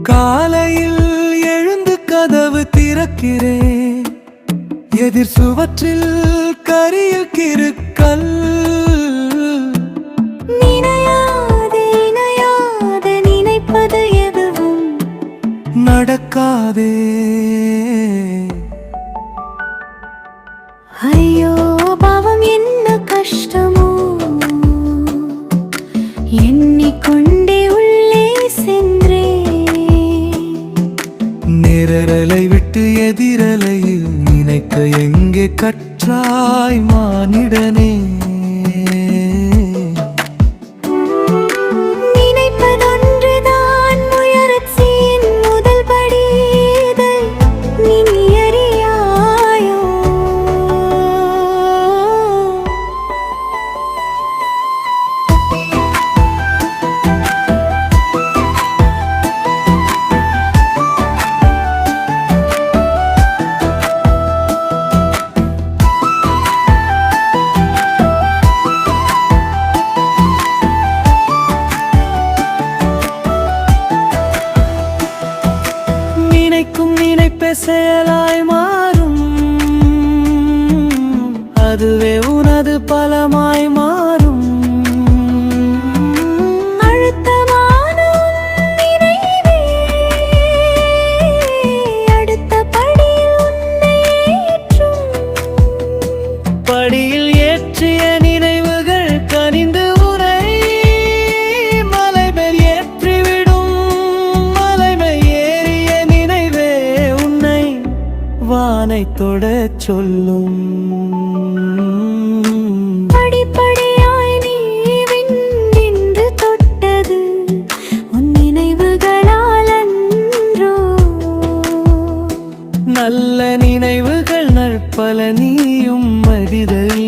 காலையில் எழுந்து கதவு திறக்கிறேன், எதிர் சுவற்றில் கரியில் கிறுக்கல். நினையாதே நினைப்பது எதுவும் நடக்காதே. ஐயோ பாவம் என்ன கஷ்டமோ, எண்ணிக்கொண்டே உள்ளே சென்றேன். நேரலை விட்டு எதிரலையில் நினைக்க எங்கே கற்றாய் மானிடனே. நினைப்பதொன்றுதான் முயற்சியின் முதல் படி, இதை நீ அறியாயோ? நினைக்கும் நினைப்பே செயலாய் மாறும், அதுவே உனது பலமாய் மாறும். அழுத்தமான நினைவே அடுத்த படியில் உன்னை ஏற்றும். படியில் ஏற்றிய நினைவுகள் கனிந்து உரை மலை மேல் ஏற்றிவிடும். மலை மேல் ஏறிய நினைவே உன்னை வானை தொடச் சொல்லும். படிப்படியாய் நீ விண்ணின்று தொட்டது உன் நினைவுகளால் அன்றோ? நல்ல நினைவுகள் நற்பல நீயும் அறிதல்.